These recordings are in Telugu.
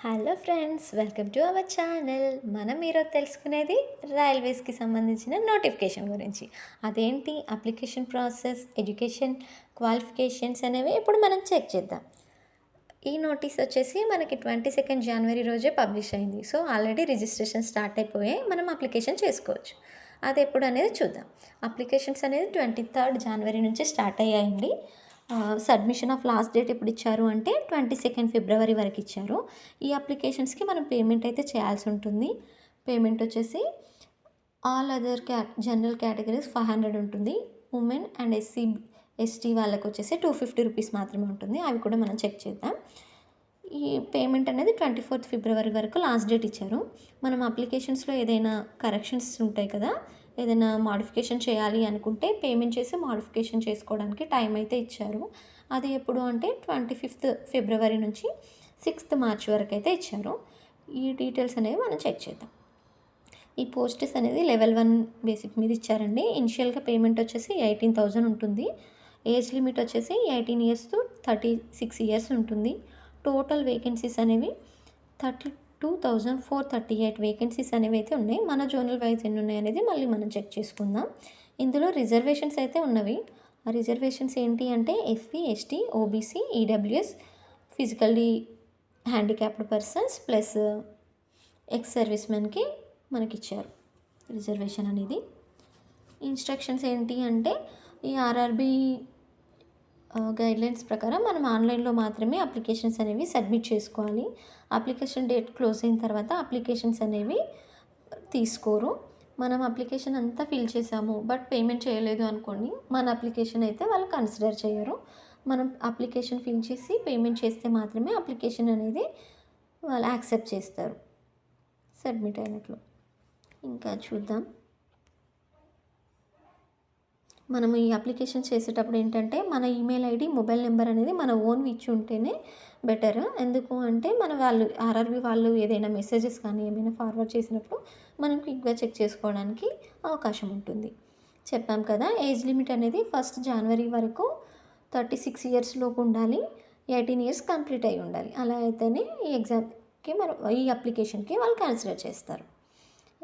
Hello friends, welcome to our channel. మనం ఈరోజు తెలుసుకునేది రైల్వేస్కి సంబంధించిన నోటిఫికేషన్ గురించి. అదేంటి అప్లికేషన్ ప్రాసెస్, ఎడ్యుకేషన్ క్వాలిఫికేషన్స్ అనేవి ఇప్పుడు మనం చెక్ చేద్దాం. ఈ నోటీస్ వచ్చేసి మనకి 22 జనవరి రోజే పబ్లిష్ అయింది. సో ఆల్రెడీ రిజిస్ట్రేషన్ స్టార్ట్ అయిపోయాయి. మనం అప్లికేషన్ చేసుకోవచ్చు. అది ఎప్పుడు అనేది చూద్దాం. అప్లికేషన్స్ అనేది 23 జనవరి నుంచి స్టార్ట్ అయ్యాయండి. సబ్మిషన్ ఆఫ్ లాస్ట్ డేట్ ఎప్పుడు ఇచ్చారు అంటే 22 ఫిబ్రవరి వరకు ఇచ్చారు. ఈ అప్లికేషన్స్కి మనం పేమెంట్ అయితే చేయాల్సి ఉంటుంది. పేమెంట్ వచ్చేసి ఆల్ అదర్ జనరల్ కేటగిరీస్ 500 ఉంటుంది. ఉమెన్ అండ్ ఎస్టీ వాళ్ళకి వచ్చేసి 250 రూపీస్ మాత్రమే ఉంటుంది. అవి కూడా మనం చెక్ చేద్దాం. ఈ పేమెంట్ అనేది 24 ఫిబ్రవరి వరకు లాస్ట్ డేట్ ఇచ్చారు. మనం అప్లికేషన్స్లో ఏదైనా కరెక్షన్స్ ఉంటాయి కదా, ఏదైనా మాడిఫికేషన్ చేయాలి అనుకుంటే పేమెంట్ చేసి మాడిఫికేషన్ చేసుకోవడానికి టైం అయితే ఇచ్చారు. అది ఎప్పుడు అంటే 25 ఫిబ్రవరి నుంచి 6 మార్చ్ వరకు అయితే ఇచ్చారు. ఈ డీటెయిల్స్ అనేవి మనం చెక్ చేద్దాం. ఈ పోస్టెస్ అనేది లెవెల్ 1 బేసిక్ మీద ఇచ్చారండి. ఇనిషియల్గా పేమెంట్ వచ్చేసి 18,000 ఉంటుంది. ఏజ్ లిమిట్ వచ్చేసి 18 ఇయర్స్ టు 36 ఇయర్స్ ఉంటుంది. టోటల్ వేకెన్సీస్ అనేవి 32,438 వేకెన్సీస్ అనేవి అయితే ఉన్నాయి. మన జోనల్ వైజ్ ఎన్ని ఉన్నాయి అనేది మళ్ళీ మనం చెక్ చేసుకుందాం. ఇందులో రిజర్వేషన్స్ అయితే ఉన్నవి. ఆ రిజర్వేషన్స్ ఏంటి అంటే SC, ST, OBC, EWS, physically handicapped persons plus ex service మెన్కి మనకిచ్చారు రిజర్వేషన్ అనేది. ఇన్స్ట్రక్షన్స్ ఏంటి అంటే ఈ ఆర్ఆర్బి గైడ్లైన్స్ ప్రకారం మనం ఆన్లైన్లో మాత్రమే అప్లికేషన్స్ అనేవి సబ్మిట్ చేసుకోవాలి. అప్లికేషన్ డేట్ క్లోజ్ అయిన తర్వాత అప్లికేషన్స్ అనేవి తీసుకోరు. మనం అప్లికేషన్ అంతా ఫిల్ చేసాము బట్ పేమెంట్ చేయలేదు అనుకోండి, మన అప్లికేషన్ అయితే వాళ్ళు కన్సిడర్ చేయరు. మనం అప్లికేషన్ ఫిల్ చేసి పేమెంట్ చేస్తే మాత్రమే అప్లికేషన్ అనేది వాళ్ళు యాక్సెప్ట్ చేస్తారు సబ్మిట్ అయినట్లు. ఇంకా చూద్దాం. మనం ఈ అప్లికేషన్ చేసేటప్పుడు ఏంటంటే మన ఈమెయిల్ ఐడి, మొబైల్ నెంబర్ అనేది మన ఓన్ ఇచ్చి ఉంటేనే బెటర్. ఎందుకు అంటే మన వాళ్ళు ఆర్ఆర్బి వాళ్ళు ఏదైనా మెసేజెస్ కానీ ఏమైనా ఫార్వర్డ్ చేసినప్పుడు మనం క్విక్గా చెక్ చేసుకోవడానికి అవకాశం ఉంటుంది. చెప్పాం కదా, ఏజ్ లిమిట్ అనేది 1 జనవరి వరకు 36 ఇయర్స్ లోపు ఉండాలి. 18 ఇయర్స్ కంప్లీట్ అయి ఉండాలి. అలా అయితేనే ఈ ఎగ్జామ్కి మనం ఈ అప్లికేషన్కి వాళ్ళు కన్సిడర్ చేస్తారు.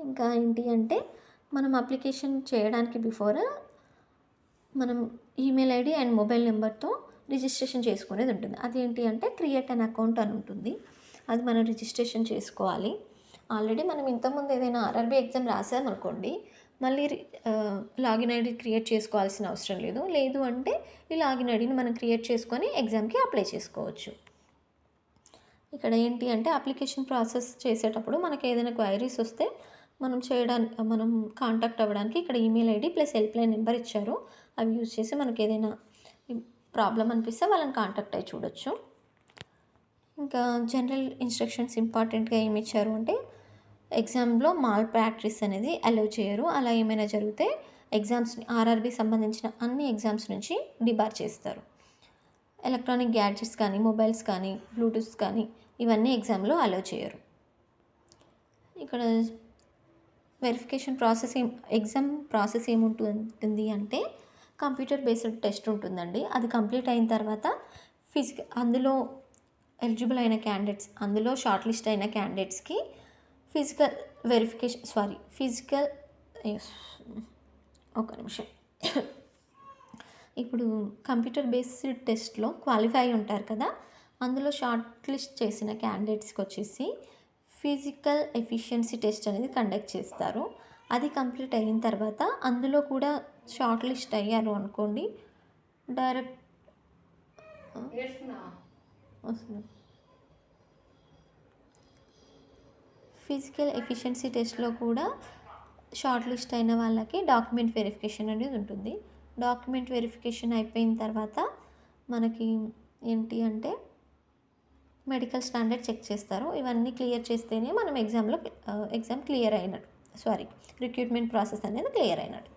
ఇంకా ఏంటి అంటే మనం అప్లికేషన్ చేయడానికి బిఫోర్ మనం ఈమెయిల్ ఐడి అండ్ మొబైల్ నెంబర్తో రిజిస్ట్రేషన్ చేసుకునేది ఉంటుంది. అదేంటి అంటే క్రియేట్ అన్ అకౌంట్ అని ఉంటుంది. అది మనం రిజిస్ట్రేషన్ చేసుకోవాలి. ఆల్రెడీ మనం ఇంతకుముందు ఏదైనా ఆర్ఆర్బీ ఎగ్జామ్ రాసామనుకోండి, మళ్ళీ లాగిన్ ఐడి క్రియేట్ చేసుకోవాల్సిన అవసరం లేదు. లేదు అంటే ఈ లాగిన్ ఐడిని మనం క్రియేట్ చేసుకొని ఎగ్జామ్కి అప్లై చేసుకోవచ్చు. ఇక్కడ ఏంటి అంటే అప్లికేషన్ ప్రాసెస్ చేసేటప్పుడు మనకి ఏదైనా క్వైరీస్ వస్తే మనం కాంటాక్ట్ అవ్వడానికి ఇక్కడ email ID plus helpline number ఇచ్చారు. అవి యూజ్ చేసి మనకి ఏదైనా ప్రాబ్లం అనిపిస్తే వాళ్ళని కాంటాక్ట్ అయ్యి చూడొచ్చు. ఇంకా జనరల్ ఇన్స్ట్రక్షన్స్ ఇంపార్టెంట్గా ఏమి ఇచ్చారు అంటే ఎగ్జామ్లో మాల్ ప్రాక్టీస్ అనేది అలౌ చేయరు. అలా ఏమైనా జరిగితే ఎగ్జామ్స్ని ఆర్ఆర్బీ సంబంధించిన అన్ని ఎగ్జామ్స్ నుంచి డిబార్ చేస్తారు. ఎలక్ట్రానిక్ గ్యాడ్జెట్స్ కానీ, మొబైల్స్ కానీ, బ్లూటూత్స్ కానీ ఇవన్నీ ఎగ్జామ్లో అలౌ చేయరు. ఇక్కడ వెరిఫికేషన్ ప్రాసెస్ ఎగ్జామ్ ప్రాసెస్ ఏముంటుంది అంటే కంప్యూటర్ బేస్డ్ టెస్ట్ ఉంటుందండి. అది కంప్లీట్ అయిన తర్వాత అందులో ఎలిజిబుల్ అయిన క్యాండిడేట్స్, అందులో షార్ట్ లిస్ట్ అయిన క్యాండిడేట్స్కి ఒక నిమిషం. ఇప్పుడు కంప్యూటర్ బేస్డ్ టెస్ట్లో క్వాలిఫై ఉంటారు కదా, అందులో షార్ట్ లిస్ట్ చేసిన క్యాండిడేట్స్కి వచ్చేసి ఫిజికల్ ఎఫిషియన్సీ టెస్ట్ అనేది కండక్ట్ చేస్తారు. అది కంప్లీట్ అయిన తర్వాత అందులో కూడా షార్ట్ లిస్ట్ అయ్యారు అనుకోండి, డైరెక్ట్ ఫిజికల్ ఎఫిషియన్సీ టెస్ట్లో కూడా షార్ట్ లిస్ట్ అయిన వాళ్ళకి డాక్యుమెంట్ వెరిఫికేషన్ అనేది ఉంటుంది. డాక్యుమెంట్ వెరిఫికేషన్ అయిపోయిన తర్వాత మనకి ఏంటి అంటే మెడికల్ స్టాండర్డ్ చెక్ చేస్తారు. ఇవన్నీ క్లియర్ చేస్తేనే మనం ఎగ్జామ్ క్లియర్ అయినట్టు, రిక్రూట్మెంట్ ప్రాసెస్ అనేది క్లియర్ అయినట్టు.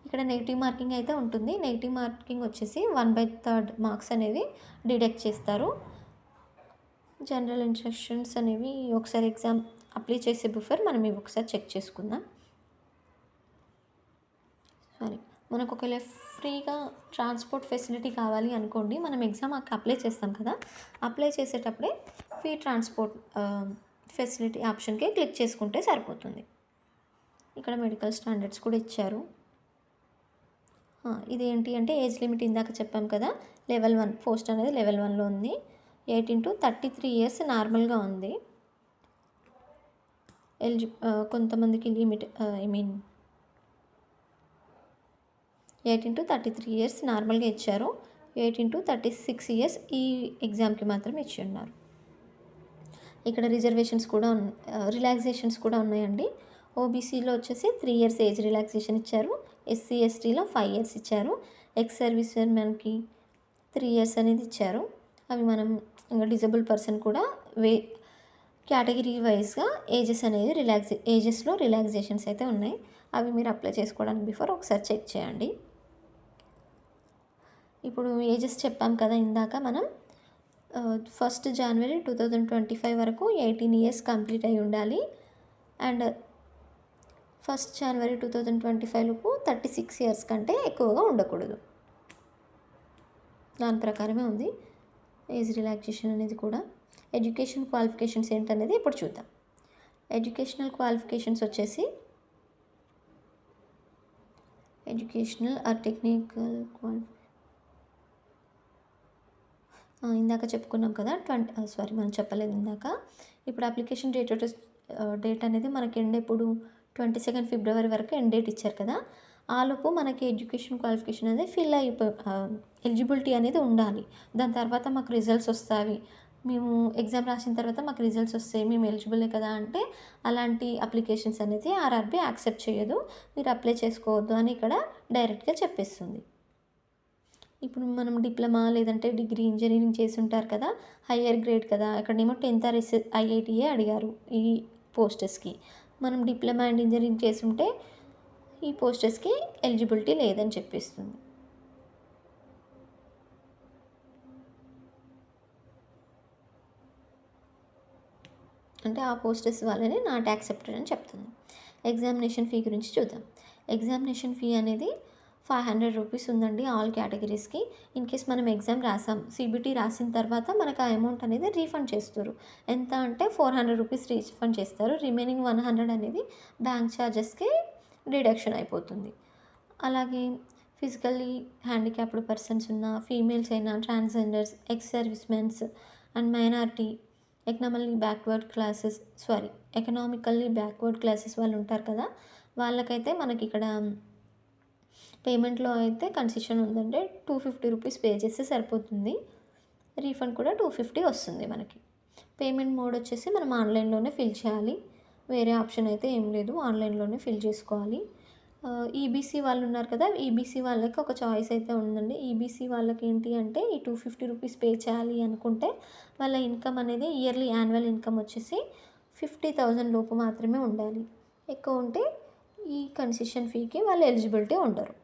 ఇక్కడ నెగిటివ్ మార్కింగ్ అయితే ఉంటుంది. నెగిటివ్ మార్కింగ్ వచ్చేసి 1/3 మార్క్స్ అనేవి డిడక్ట్ చేస్తారు. జనరల్ ఇన్స్ట్రక్షన్స్ అనేవి ఒకసారి ఎగ్జామ్ అప్లై చేసే బిఫోర్ మనం ఇవి ఒకసారి చెక్ చేసుకుందాం. మనకు ఒకవేళ ఫ్రీగా ట్రాన్స్పోర్ట్ ఫెసిలిటీ కావాలి అనుకోండి, మనం ఎగ్జామ్ అప్లై చేస్తాం కదా, అప్లై చేసేటప్పుడే ఫ్రీ ట్రాన్స్పోర్ట్ ఫెసిలిటీ ఆప్షన్కి క్లిక్ చేసుకుంటే సరిపోతుంది. ఇక్కడ మెడికల్ స్టాండర్డ్స్ కూడా ఇచ్చారు. ఇదేంటి అంటే ఏజ్ లిమిట్ ఇందాక చెప్పాం కదా, లెవెల్ 1 పోస్ట్ అనేది లెవెల్ 1లో ఉంది. 18 to 33 ఇయర్స్ నార్మల్గా ఉంది. కొంతమందికి లిమిట్ 18 to 33 ఇయర్స్ నార్మల్గా ఇచ్చారు. 18 to 36 ఇయర్స్ ఈ ఎగ్జామ్కి మాత్రం ఇచ్చి ఉన్నారు. ఇక్కడ రిజర్వేషన్స్ కూడా రిలాక్సేషన్స్ కూడా ఉన్నాయండి. ఓబీసీలో వచ్చేసి 3 ఇయర్స్ ఏజ్ రిలాక్సేషన్ ఇచ్చారు. ఎస్సీ ఎస్టీలో 5 ఇయర్స్ ఇచ్చారు. ఎక్స్ సర్వీస్ మెన్కి 3 ఇయర్స్ అనేది ఇచ్చారు. అవి మనం ఇంకా డిజబుల్ పర్సన్ కూడా కేటగిరీ వైజ్గా ఏజెస్లో రిలాక్సేషన్స్ అయితే ఉన్నాయి. అవి మీరు అప్లై చేసుకోవడానికి బిఫోర్ ఒకసారి చెక్ చేయండి. ఇప్పుడు ఏజెస్ చెప్పాం కదా ఇందాక మనం, 1 జనవరి 2025 వరకు 18 ఇయర్స్ కంప్లీట్ అయి ఉండాలి. అండ్ 1 జనవరి 2025 లోపు 36 ఇయర్స్ కంటే ఎక్కువగా ఉండకూడదు. దాని ప్రకారమే ఉంది ఏజ్ రిలాక్సేషన్ అనేది కూడా. ఎడ్యుకేషన్ క్వాలిఫికేషన్స్ ఏంటనేది ఇప్పుడు చూద్దాం. ఎడ్యుకేషనల్ క్వాలిఫికేషన్స్ వచ్చేసి ఎడ్యుకేషనల్ ఆర్ టెక్నికల్ ఇందాక చెప్పుకున్నాం కదా, మనం చెప్పలేదు ఇందాక. ఇప్పుడు అప్లికేషన్ డేట్ అనేది మనకి ఎండ్ ఎప్పుడు 22 ఫిబ్రవరి వరకు ఎండ్ డేట్ ఇచ్చారు కదా. ఆలోపు మనకి ఎడ్యుకేషన్ క్వాలిఫికేషన్ అనేది ఎలిజిబిలిటీ అనేది ఉండాలి. దాని తర్వాత మాకు రిజల్ట్స్ వస్తాయి, మేము ఎగ్జామ్ రాసిన తర్వాత మాకు రిజల్ట్స్ వస్తాయి, మేము ఎలిజిబులే కదా అంటే అలాంటి అప్లికేషన్స్ అనేది ఆర్ఆర్బీ యాక్సెప్ట్ చేయదు, మీరు అప్లై చేసుకోవద్దు అని ఇక్కడ డైరెక్ట్గా చెప్పేస్తుంది. ఇప్పుడు మనం డిప్లొమా లేదంటే డిగ్రీ ఇంజనీరింగ్ చేసి ఉంటారు కదా, హయ్యర్ గ్రేడ్ కదా, ఇక్కడేమో 10th ఐఐటీఏ అడిగారు ఈ పోస్టర్స్కి. మనం డిప్లొమా అండ్ ఇంజనీరింగ్ చేసి ఉంటే ఈ పోస్టర్స్కి ఎలిజిబిలిటీ లేదని చెప్పేస్తుంది. అంటే ఆ పోస్టర్స్ వాళ్ళని నాట్ యాక్సెప్టెడ్ అని చెప్తుంది. ఎగ్జామినేషన్ ఫీ గురించి చూద్దాం. ఎగ్జామినేషన్ ఫీ అనేది 500 రూపీస్ ఉందండి ఆల్ కేటగిరీస్కి. ఇన్ కేస్ మనం ఎగ్జామ్ రాసాం, సిబిటీ రాసిన తర్వాత మనకు ఆ అమౌంట్ అనేది రీఫండ్ చేస్తారు. ఎంత అంటే 400 రూపీస్ రీఫండ్ చేస్తారు. రిమైనింగ్ 100 అనేది బ్యాంక్ ఛార్జెస్కి డిడక్షన్ అయిపోతుంది. అలాగే ఫిజికల్లీ హ్యాండిక్యాప్డ్ పర్సన్స్ ఉన్న, ఫీమేల్స్ అయినా, transgenders, ex service mens and minority, economically backward classes వాళ్ళు ఉంటారు కదా, వాళ్ళకైతే మనకి ఇక్కడ పేమెంట్లో అయితే కన్సెషన్ ఉందంటే 250 రూపీస్ పే చేస్తే సరిపోతుంది. రీఫండ్ కూడా 250 వస్తుంది మనకి. పేమెంట్ మోడ్ వచ్చేసి మనం ఆన్లైన్లోనే ఫిల్ చేయాలి, వేరే ఆప్షన్ అయితే ఏం లేదు, ఆన్లైన్లోనే ఫిల్ చేసుకోవాలి. ఈబీసీ వాళ్ళు ఉన్నారు కదా, ఈబీసీ వాళ్ళకి ఒక చాయిస్ అయితే ఉందండి. ఈబీసీ వాళ్ళకి ఏంటి అంటే ఈ 250 రూపీస్ పే చేయాలి అనుకుంటే వాళ్ళ ఇన్కమ్ అనేది యాన్యువల్ ఇన్కమ్ వచ్చేసి 50,000 లోపు మాత్రమే ఉండాలి. ఎక్కువ ఉంటే ఈ కన్సెషన్ ఫీకి వాళ్ళు ఎలిజిబిలిటీ ఉండరు.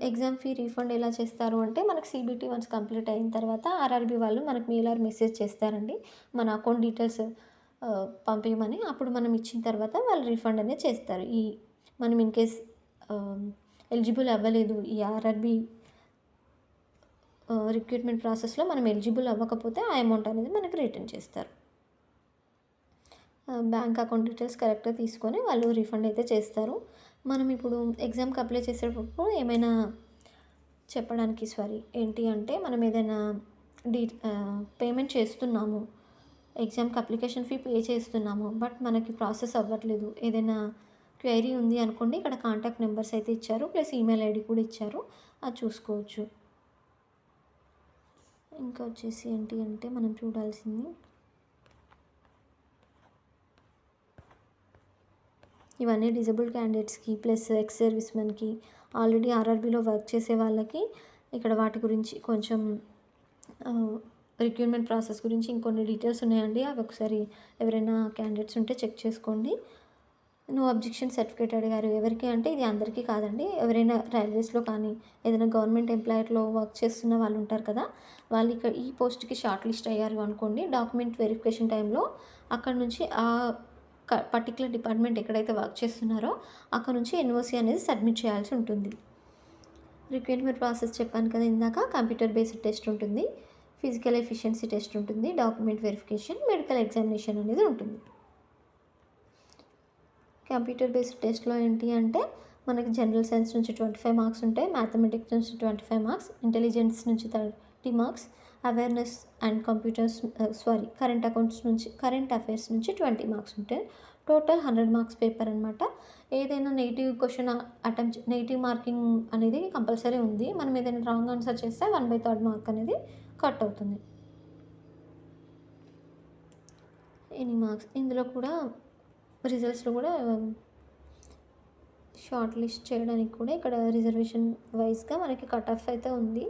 ఎగ్జామ్ ఫీ రీఫండ్ ఎలా చేస్తారు అంటే, మనకు సిబిటీ వన్స్ కంప్లీట్ అయిన తర్వాత ఆర్ఆర్బీ వాళ్ళు మనకు మెయిల్ ఆర్ మెసేజ్ చేస్తారండి మన అకౌంట్ డీటెయిల్స్ పంపించమని. అప్పుడు మనం ఇచ్చిన తర్వాత వాళ్ళు రీఫండ్ అనేది చేస్తారు. మనం ఇన్ కేస్ ఎలిజిబుల్ అవ్వలేదు, ఈ ఆర్ఆర్బీ రిక్రూట్మెంట్ ప్రాసెస్లో మనం ఎలిజిబుల్ అవ్వకపోతే ఆ అమౌంట్ అనేది మనకు రిటర్న్ చేస్తారు. బ్యాంక్ అకౌంట్ డీటెయిల్స్ కరెక్ట్గా తీసుకొని వాళ్ళు రీఫండ్ అయితే చేస్తారు. మనం ఇప్పుడు ఎగ్జామ్కి అప్లై చేసేటప్పుడు ఏమైనా చెప్పడానికి ఏంటి అంటే, మనం ఏదైనా పేమెంట్ చేస్తున్నాము, ఎగ్జామ్కి అప్లికేషన్ ఫీ పే చేస్తున్నాము, బట్ మనకి ప్రాసెస్ అవ్వట్లేదు, ఏదైనా క్వైరీ ఉంది అనుకోండి, ఇక్కడ కాంటాక్ట్ నెంబర్స్ అయితే ఇచ్చారు, ప్లస్ ఈమెయిల్ ఐడి కూడా ఇచ్చారు, అది చూసుకోవచ్చు. ఇంకా వచ్చేసి ఏంటి అంటే మనం చూడాల్సింది ఇవన్నీ డిజబుల్ క్యాండిడేట్స్కి ప్లస్ ఎక్స్ సర్వీస్ మెన్కి, ఆల్రెడీ ఆర్ఆర్బీలో వర్క్ చేసే వాళ్ళకి ఇక్కడ వాటి గురించి కొంచెం రిక్రూట్మెంట్ ప్రాసెస్ గురించి ఇంకొన్ని డీటెయిల్స్ ఉన్నాయండి. అవి ఒకసారి ఎవరైనా క్యాండిడేట్స్ ఉంటే చెక్ చేసుకోండి. నో అబ్జెక్షన్ సర్టిఫికేట్ అడిగారు. ఎవరికి అంటే ఇది అందరికీ కాదండి, ఎవరైనా రైల్వేస్లో కానీ ఏదైనా గవర్నమెంట్ ఎంప్లాయర్లో వర్క్ చేస్తున్న వాళ్ళు ఉంటారు కదా, వాళ్ళు ఇక్కడ ఈ పోస్ట్కి షార్ట్ లిస్ట్ అయ్యారు అనుకోండి, డాక్యుమెంట్ వెరిఫికేషన్ టైంలో అక్కడ నుంచి ఆ పర్టికులర్ డిపార్ట్మెంట్ ఎక్కడైతే వర్క్ చేస్తున్నారో అక్కడ నుంచి ఎన్ఓసి అనేది సబ్మిట్ చేయాల్సి ఉంటుంది. రిక్రూట్మెంట్ ప్రాసెస్ చెప్పాను కదా ఇందాక, కంప్యూటర్ బేస్డ్ టెస్ట్ ఉంటుంది. ఫిజికల్ ఎఫిషియన్సీ టెస్ట్ ఉంటుంది, డాక్యుమెంట్ వెరిఫికేషన్, మెడికల్ ఎగ్జామినేషన్ అనేది ఉంటుంది. కంప్యూటర్ బేస్డ్ టెస్ట్లో ఏంటి అంటే మనకి జనరల్ సైన్స్ నుంచి 25 మార్క్స్ ఉంటాయి, మ్యాథమెటిక్స్ నుంచి 25 మార్క్స్, ఇంటెలిజెన్స్ నుంచి 30 marks, awareness and current affairs నుంచి 20 మార్క్స్ ఉంటాయి. టోటల్ 100 మార్క్స్ పేపర్ అనమాట. ఏదైనా నెగిటివ్ క్వశ్చన్ నెగిటివ్ మార్కింగ్ అనేది కంపల్సరీ ఉంది. మనం ఏదైనా రాంగ్ ఆన్సర్ చేస్తే 1/3 మార్క్ అనేది కట్ అవుతుంది. ఎన్ని మార్క్స్ ఇందులో కూడా రిజల్ట్స్లో కూడా షార్ట్ లిస్ట్ చేయడానికి కూడా ఇక్కడ రిజర్వేషన్ వైజ్గా మనకి కట్ ఆఫ్ అయితే ఉంది.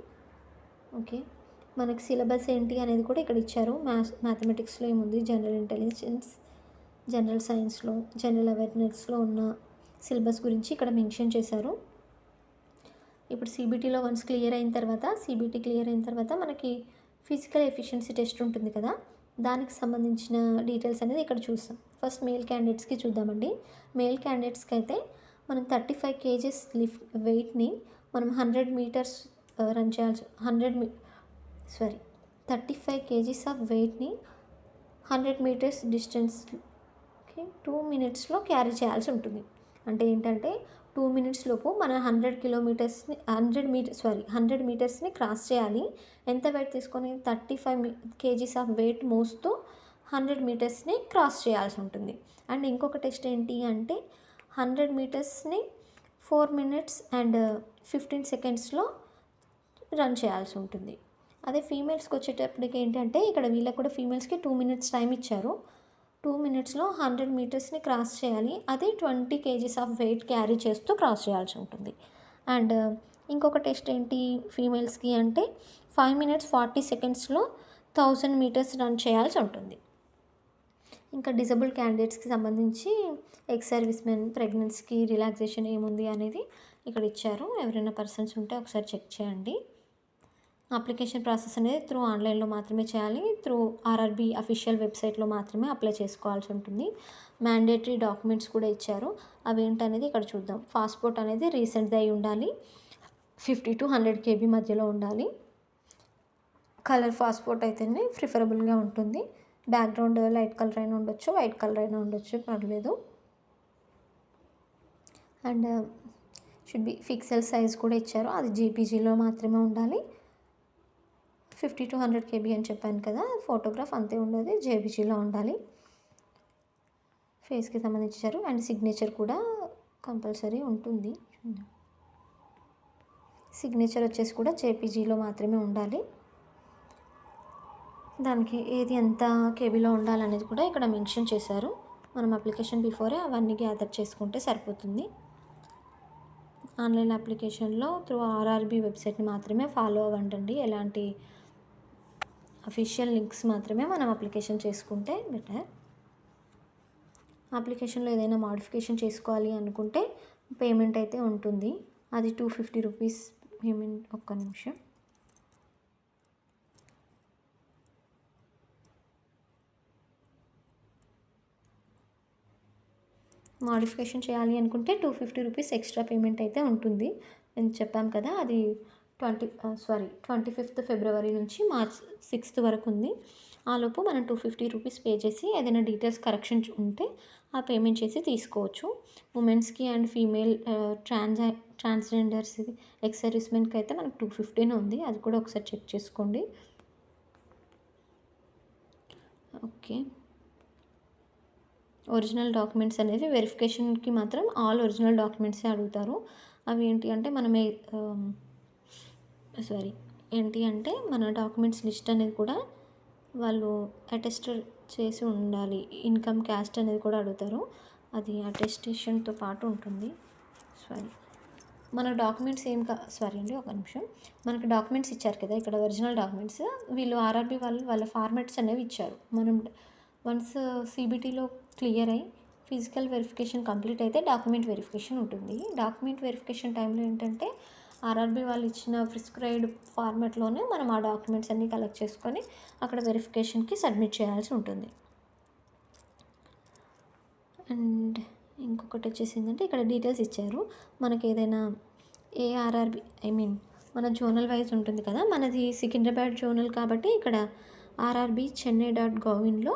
ఓకే, మనకి సిలబస్ ఏంటి అనేది కూడా ఇక్కడ ఇచ్చారు. మ్యాథమెటిక్స్లో ఏముంది, జనరల్ ఇంటెలిజెన్స్, జనరల్ సైన్స్లో, జనరల్ అవేర్నెస్లో ఉన్న సిలబస్ గురించి ఇక్కడ మెన్షన్ చేశారు. ఇప్పుడు సిబిటీ క్లియర్ అయిన తర్వాత మనకి ఫిజికల్ ఎఫిషియన్సీ టెస్ట్ ఉంటుంది కదా, దానికి సంబంధించిన డీటెయిల్స్ అనేది ఇక్కడ చూస్తాం. ఫస్ట్ మేల్ క్యాండిడేట్స్కి చూద్దామండి. మేల్ క్యాండిడేట్స్కి అయితే మనం 35 kgs వెయిట్ని మనం 100 మీటర్స్ రన్ చేయాల్సి 35 kgs ఆఫ్ వెయిట్ని 100 మీటర్స్ డిస్టెన్స్కి 2 minutesలో క్యారీ చేయాల్సి ఉంటుంది. అంటే ఏంటంటే 2 minutes లోపు మన 100 మీటర్స్ని క్రాస్ చేయాలి. ఎంత వెయిట్ తీసుకొని 35 kgs ఆఫ్ వెయిట్ మోస్తూ 100 మీటర్స్ని క్రాస్ చేయాల్సి ఉంటుంది. అండ్ ఇంకొక టెస్ట్ ఏంటి అంటే 100 మీటర్స్ని 4 minutes and 15 secondsలో రన్ చేయాల్సి ఉంటుంది. అదే ఫీమేల్స్కి వచ్చేటప్పటికి ఏంటంటే ఇక్కడ వీళ్ళకి కూడా ఫీమేల్స్కి 2 minutes టైం ఇచ్చారు. 2 minutesలో 100 మీటర్స్ని క్రాస్ చేయాలి. అదే 20 kgs ఆఫ్ వెయిట్ క్యారీ చేస్తూ క్రాస్ చేయాల్సి ఉంటుంది. అండ్ ఇంకొక టెస్ట్ ఏంటి ఫీమేల్స్కి అంటే 5 minutes 40 secondsలో 1000 meters రన్ చేయాల్సి ఉంటుంది. ఇంకా డిజబుల్ క్యాండిడేట్స్కి సంబంధించి ఎక్స్ సర్వీస్ మెన్, ప్రెగ్నెన్సీకి రిలాక్సేషన్ ఏముంది అనేది ఇక్కడ ఇచ్చారు. ఎవరైనా పర్సన్స్ ఉంటే ఒకసారి చెక్ చేయండి. అప్లికేషన్ ప్రాసెస్ అనేది త్రూ ఆన్లైన్లో మాత్రమే చేయాలి. త్రూ ఆర్ఆర్బీ అఫీషియల్ వెబ్సైట్లో మాత్రమే అప్లై చేసుకోవాల్సి ఉంటుంది. మ్యాండేటరీ డాక్యుమెంట్స్ కూడా ఇచ్చారు. అవి ఏంటనేది ఇక్కడ చూద్దాం. పాస్పోర్ట్ అనేది రీసెంట్ది అయి ఉండాలి. 50 to 100 KB మధ్యలో ఉండాలి. కలర్ పాస్పోర్ట్ అయితేనే ప్రిఫరబుల్గా ఉంటుంది. బ్యాక్గ్రౌండ్ లైట్ కలర్ అయినా ఉండొచ్చు, వైట్ కలర్ అయినా ఉండొచ్చు, పర్లేదు. And should be pixel size కూడా ఇచ్చారు. అది జేపీజీలో మాత్రమే ఉండాలి. 50 to 100 KB అని చెప్పాను కదా, ఫోటోగ్రాఫ్ అంతే ఉండదు, జేపీజీలో ఉండాలి. ఫేస్కి సంబంధించారు. అండ్ సిగ్నేచర్ కూడా కంపల్సరీ ఉంటుంది. సిగ్నేచర్ వచ్చేసి కూడా జేపీజీలో మాత్రమే ఉండాలి. దానికి ఏది ఎంత కేబీలో ఉండాలనేది కూడా ఇక్కడ మెన్షన్ చేశారు. మనం అప్లికేషన్ బిఫోరే అవన్నీ గ్యాదర్ చేసుకుంటే సరిపోతుంది. ఆన్లైన్ అప్లికేషన్లో త్రూ ఆర్ఆర్బీ వెబ్సైట్ని మాత్రమే ఫాలో అవ్వండి. ఎలాంటి అఫీషియల్ లింక్స్ మాత్రమే మనం అప్లికేషన్ చేసుకుంటే బెటర్. అప్లికేషన్లో ఏదైనా మోడిఫికేషన్ చేసుకోవాలి అనుకుంటే పేమెంట్ అయితే ఉంటుంది. అది 250 రూపీస్ పేమెంట్. ఒక్క నిమిషం. మోడిఫికేషన్ చేయాలి అనుకుంటే 250 రూపీస్ ఎక్స్ట్రా పేమెంట్ అయితే ఉంటుంది. నేను చెప్పాను కదా, అది 25th February నుంచి March 6th వరకు ఉంది. ఆలోపు మనం 250 రూపీస్ పే చేసి ఏదైనా డీటెయిల్స్ కరెక్షన్ ఉంటే ఆ పేమెంట్ చేసి తీసుకోవచ్చు. ఉమెన్స్కి అండ్ ఫీమేల్ ట్రాన్స్జెండర్స్ ఎక్స్ సర్వీస్మెన్కి అయితే మనకు 250 ఉంది. అది కూడా ఒకసారి చెక్ చేసుకోండి. ఓకే, ఒరిజినల్ డాక్యుమెంట్స్ అనేవి వెరిఫికేషన్కి మాత్రం ఆల్ ఒరిజినల్ డాక్యుమెంట్సే అడుగుతారు. అవి ఏంటి అంటే మన డాక్యుమెంట్స్ లిస్ట్ అనేది కూడా వాళ్ళు అటెస్టెడ్ చేసి ఉండాలి. ఇన్కమ్ క్యాస్ట్ అనేది కూడా అడుగుతారు. అది అటెస్టేషన్తో పాటు ఉంటుంది. మన డాక్యుమెంట్స్ ఒక నిమిషం. మనకు డాక్యుమెంట్స్ ఇచ్చారు కదా, ఇక్కడ ఒరిజినల్ డాక్యుమెంట్స్ వీళ్ళు ఆర్ఆర్బీ వాళ్ళ ఫార్మాట్స్ అనేవి ఇచ్చారు. మనం వన్స్ సిబిటీలో క్లియర్ అయ్యి ఫిజికల్ వెరిఫికేషన్ కంప్లీట్ అయితే డాక్యుమెంట్ వెరిఫికేషన్ ఉంటుంది. డాక్యుమెంట్ వెరిఫికేషన్ టైంలో ఏంటంటే ఆర్ఆర్బీ వాళ్ళు ఇచ్చిన ప్రిస్క్రైబ్డ్ ఫార్మాట్లోనే మనం ఆ డాక్యుమెంట్స్ అన్నీ కలెక్ట్ చేసుకొని అక్కడ వెరిఫికేషన్కి సబ్మిట్ చేయాల్సి ఉంటుంది. అండ్ ఇంకొకటి వచ్చేసి ఏంటంటే ఇక్కడ డీటెయిల్స్ ఇచ్చారు. మనకి ఏదైనా మన జోనల్ వైజ్ ఉంటుంది కదా, మనది సికింద్రాబాద్ జోనల్ కాబట్టి ఇక్కడ ఆర్ఆర్బీ చెన్నై డాట్ గోవిన్లో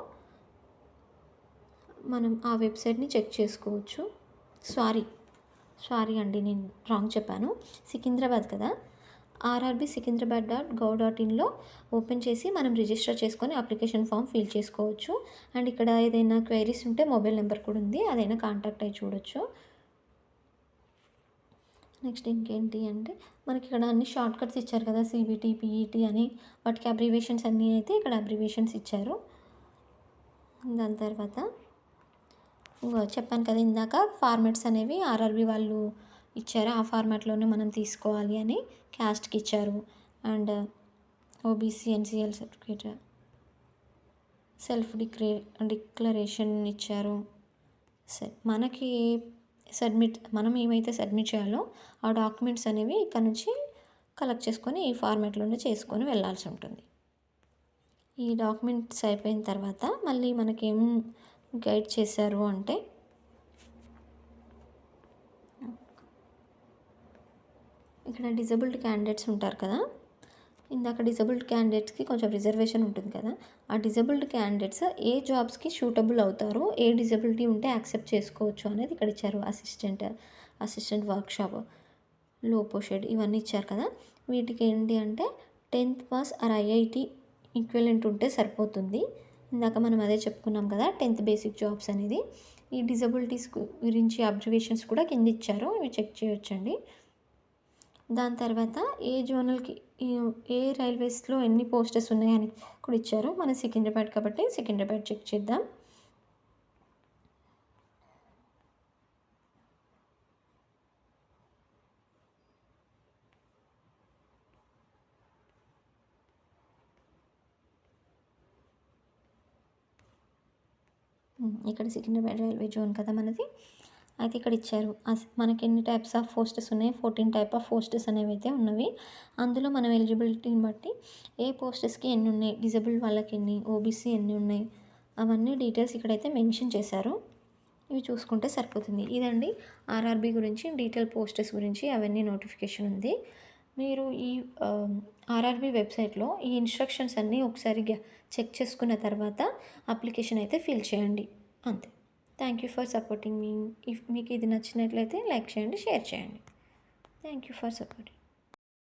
మనం ఆ వెబ్సైట్ని చెక్ చేసుకోవచ్చు. సారీ సారీ అండి, నేను రాంగ్ చెప్పాను. సికింద్రాబాద్ కదా, RRB Secunderabad dot gov dot ఇన్లో ఓపెన్ చేసి మనం రిజిస్టర్ చేసుకొని అప్లికేషన్ ఫామ్ ఫిల్ చేసుకోవచ్చు. అండ్ ఇక్కడ ఏదైనా క్వైరీస్ ఉంటే మొబైల్ నెంబర్ కూడా ఉంది, అదైనా కాంటాక్ట్ అయ్యి చూడొచ్చు. నెక్స్ట్ ఇంకేంటి అంటే మనకి ఇక్కడ అన్ని షార్ట్ కట్స్ ఇచ్చారు కదా, సిబిటి పిఈటి అని, వాటికి అబ్రివేషన్స్ అన్నీ అయితే ఇక్కడ అబ్రివేషన్స్ ఇచ్చారు. దాని తర్వాత చెప్పాను కదా ఇందాక, ఫార్మాట్స్ అనేవి ఆర్ఆర్బీ వాళ్ళు ఇచ్చారు, ఆ ఫార్మాట్లోనే మనం తీసుకోవాలి అని. క్యాస్ట్కి ఇచ్చారు, and OBC NCL certificate, self declaration ఇచ్చారు. మనకి మనం ఏమైతే సబ్మిట్ చేయాలో ఆ డాక్యుమెంట్స్ అనేవి ఇక్కడ నుంచి కలెక్ట్ చేసుకొని ఈ ఫార్మాట్లోనే చేసుకొని వెళ్ళాల్సి ఉంటుంది. ఈ డాక్యుమెంట్స్ అయిపోయిన తర్వాత మళ్ళీ మనకేం గైడ్ చేశారు అంటే, ఇక్కడ డిజబుల్డ్ క్యాండిడేట్స్ ఉంటారు కదా, ఇందాక డిజబుల్డ్ క్యాండిడేట్స్కి కొంచెం రిజర్వేషన్ ఉంటుంది కదా, ఆ డిజబుల్డ్ క్యాండిడేట్స్ ఏ జాబ్స్కి సూటబుల్ అవుతారో, ఏ డిజబిలిటీ ఉంటే యాక్సెప్ట్ చేసుకోవచ్చు అనేది ఇక్కడ ఇచ్చారు. అసిస్టెంట్ వర్క్షాప్, లో పోషెడ్ ఇవన్నీ ఇచ్చారు కదా. వీటికి ఏంటి అంటే 10th pass or IIT equivalent ఉంటే సరిపోతుంది. ఇందాక మనం అదే చెప్పుకున్నాం కదా, 10th బేసిక్ జాబ్స్ అనేది. ఈ డిజబిలిటీస్ గురించి అబ్జర్వేషన్స్ కూడా కింద ఇచ్చారు, ఇవి చెక్ చేయొచ్చండి. దాని తర్వాత ఏ జోనల్కి ఏ రైల్వేస్లో ఎన్ని పోస్టెస్ ఉన్నాయని కూడా ఇచ్చారు. మన సికింద్రాబాద్ కాబట్టి సికింద్రాబాద్ చెక్ చేద్దాం. ఇక్కడ సికింద్రాబాద్ రైల్వే జోన్ కదా మనది. అయితే ఇక్కడ ఇచ్చారు మనకి ఎన్ని టైప్స్ ఆఫ్ పోస్టెస్ ఉన్నాయి, 14 టైప్ ఆఫ్ పోస్టెస్ అనేవి అయితే ఉన్నవి. అందులో మనం ఎలిజిబిలిటీని బట్టి ఏ పోస్టెస్కి ఎన్ని ఉన్నాయి, డిజబుల్ వాళ్ళకి ఎన్ని, ఓబీసీ ఎన్ని ఉన్నాయి, అవన్నీ డీటెయిల్స్ ఇక్కడైతే మెన్షన్ చేశారు. ఇవి చూసుకుంటే సరిపోతుంది. ఇదండి ఆర్ఆర్బీ గురించి డీటెయిల్ పోస్టెస్ గురించి అవన్నీ నోటిఫికేషన్ ఉంది. మీరు ఈ ఆర్ఆర్బీ వెబ్సైట్లో ఈ ఇన్స్ట్రక్షన్స్ అన్నీ ఒకసారి చెక్ చేసుకున్న తర్వాత అప్లికేషన్ అయితే ఫిల్ చేయండి, అంతే. Thank you for supporting me. If మీకు ఇది నచ్చినట్లయితే లైక్ చేయండి, షేర్ చేయండి. Thank you for supporting.